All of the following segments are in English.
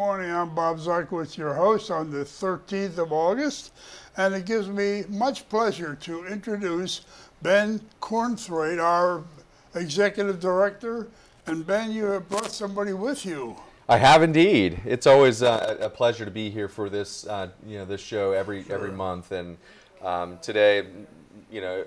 morning. I'm Bob Zarkowitz, your host on the 13th of August, and it gives me much pleasure to introduce Ben Cornthwaite, our Executive Director. And Ben, you have brought somebody with you. I have indeed. It's always a pleasure to be here for this, this show every month. And today,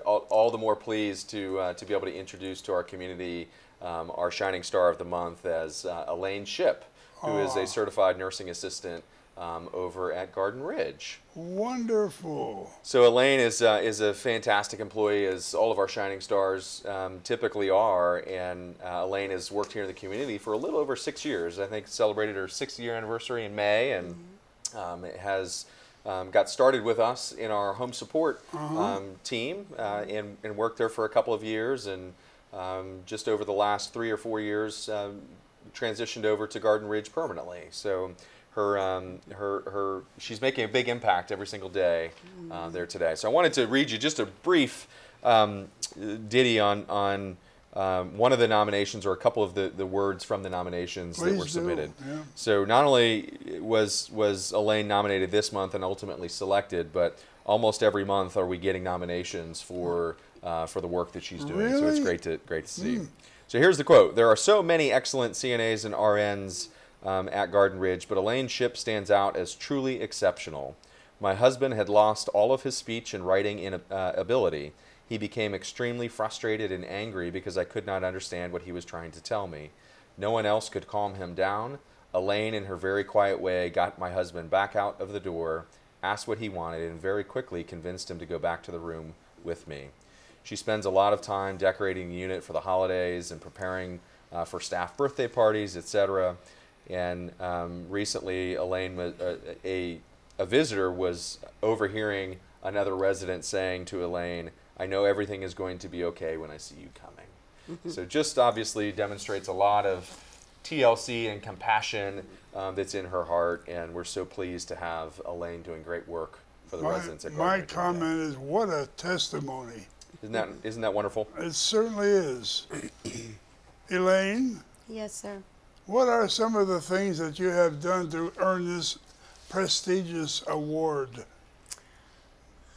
all the more pleased to be able to introduce to our community our shining star of the month as Elaine Shipp, who is a certified nursing assistant over at Garden Ridge. Wonderful. So Elaine is a fantastic employee, as all of our shining stars typically are, and Elaine has worked here in the community for a little over 6 years. I think celebrated her 6th-year anniversary in May, and has got started with us in our home support team and worked there for a couple of years, and just over the last 3 or 4 years transitioned over to Garden Ridge permanently. So she's making a big impact every single day there today. So I wanted to read you just a brief ditty on one of the nominations, or a couple of the words from the nominations that were submitted. Yeah. So not only was Elaine nominated this month and ultimately selected, but almost every month are we getting nominations for the work that she's doing. Really? So it's great to see. So here's the quote: "There are so many excellent CNAs and RNs at Garden Ridge, but Elaine Shipp stands out as truly exceptional. My husband had lost all of his speech and writing ability. He became extremely frustrated and angry because I could not understand what he was trying to tell me. No one else could calm him down. Elaine, in her very quiet way, got my husband back out of the door, asked what he wanted, and very quickly convinced him to go back to the room with me. She spends a lot of time decorating the unit for the holidays and preparing for staff birthday parties, etc. And recently, Elaine was a visitor was overhearing another resident saying to Elaine, "I know everything is going to be okay when I see you coming." So just obviously demonstrates a lot of TLC and compassion that's in her heart, and we're so pleased to have Elaine doing great work for the residents at Garden Ridge. My comment is, what a testimony. Isn't that wonderful? It certainly is. Elaine? Yes, sir. What are some of the things that you have done to earn this prestigious award?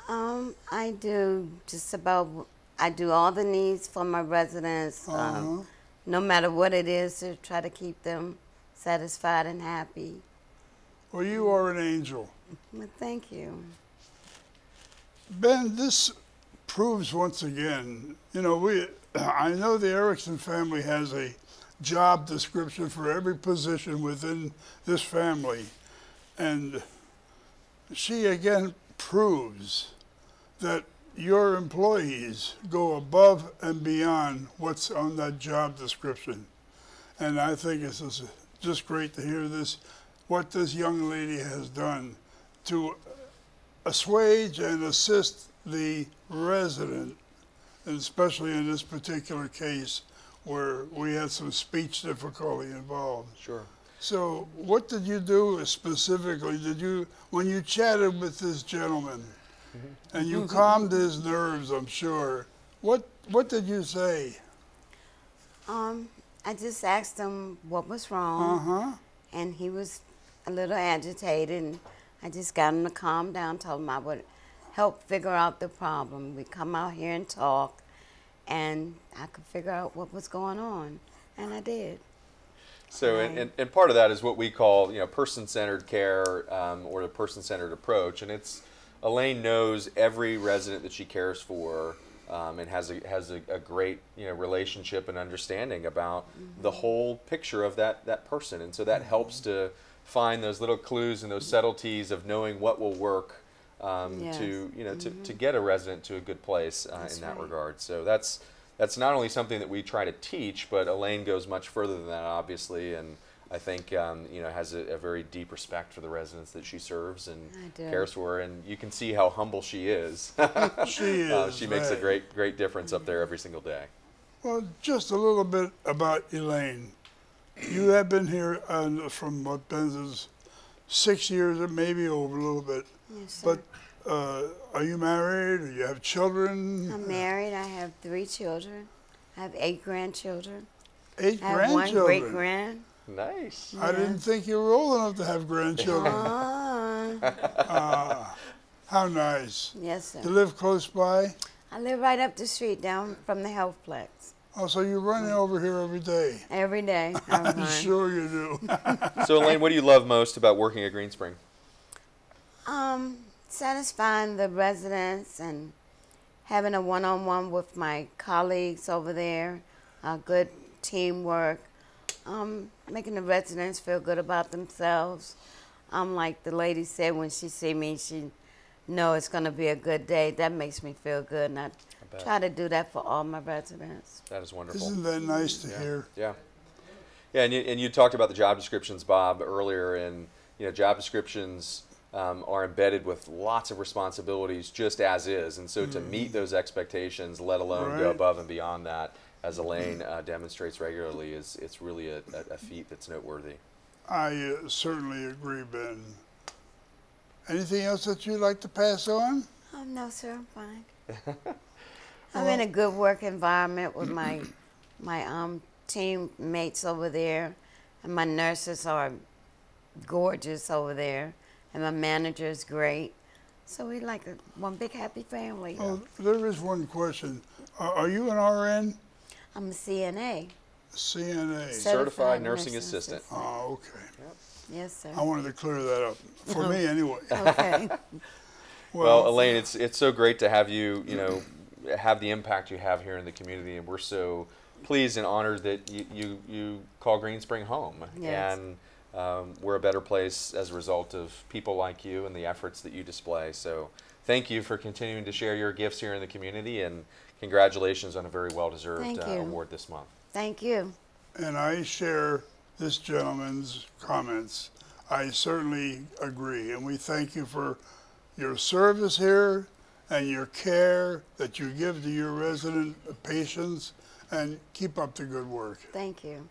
I do I do all the needs for my residents, no matter what it is, to try to keep them satisfied and happy. Well, you are an angel. Well, thank you. Ben, this proves once again, I know the Erickson family has a job description for every position within this family, and she again proves that your employees go above and beyond what's on that job description. And I think it's just great to hear what this young lady has done to assuage and assist the resident, and especially in this particular case where we had some speech difficulty involved. Sure. So what did you do specifically? When you chatted with this gentleman and you calmed his nerves, I'm sure, what did you say? I just asked him what was wrong, and he was a little agitated, and I just got him to calm down, told him I would help figure out the problem. We come out here and talk, and I could figure out what was going on, and I did. So, and part of that is what we call, person-centered care, or the person-centered approach. And it's, Elaine knows every resident that she cares for, and has a great, relationship and understanding about the whole picture of that person. And so that helps to find those little clues and those subtleties of knowing what will work to get a resident to a good place in that regard. So that's not only something that we try to teach, but Elaine goes much further than that, obviously, and I think has a very deep respect for the residents that she serves and cares for, and you can see how humble she is. She is. She makes a great difference up there every single day. Well, just a little bit about Elaine. You have been here from what Ben says, 6 years, or maybe over a little bit. Yes, sir. But are you married? Do you have children? I'm married. I have 3 children. I have 8 grandchildren. 8 I have grandchildren? 1 great-grand. Nice. I didn't think you were old enough to have grandchildren. How nice. Yes, sir. You live close by? I live right up the street down from the health plex. Oh, so you're running over here every day? Every day. I'm sure you do. So, Elaine, what do you love most about working at Green Spring? Satisfying the residents and having a one-on-one with my colleagues over there, good teamwork, making the residents feel good about themselves. Like the lady said, when she see me, she know it's going to be a good day. That makes me feel good, and I try to do that for all my residents. That is wonderful. Isn't that nice to hear? Yeah. Yeah, and you talked about the job descriptions, Bob, earlier, and job descriptions are embedded with lots of responsibilities just as is, and so to meet those expectations, let alone go above and beyond that, as Elaine demonstrates regularly, it's really a feat that's noteworthy. I certainly agree, Ben. Anything else that you'd like to pass on? Oh, no, sir, I'm fine. I'm in a good work environment with my teammates over there, and my nurses are gorgeous over there, and my manager is great. So we like one big happy family. Oh, there is one question. Are you an RN? I'm a CNA. CNA. Certified Nursing Assistant. Oh, okay. Yep. Yes, sir. I wanted to clear that up. For me, anyway. Okay. Well, Elaine, it's so great to have you, have the impact you have here in the community, and we're so pleased and honored that you call Green Spring home. Yes. And we're a better place as a result of people like you and the efforts that you display. So thank you for continuing to share your gifts here in the community, and congratulations on a very well-deserved award this month. Thank you. And I share this gentleman's comments. I certainly agree, and we thank you for your service here and your care that you give to your resident patients, and keep up the good work. Thank you.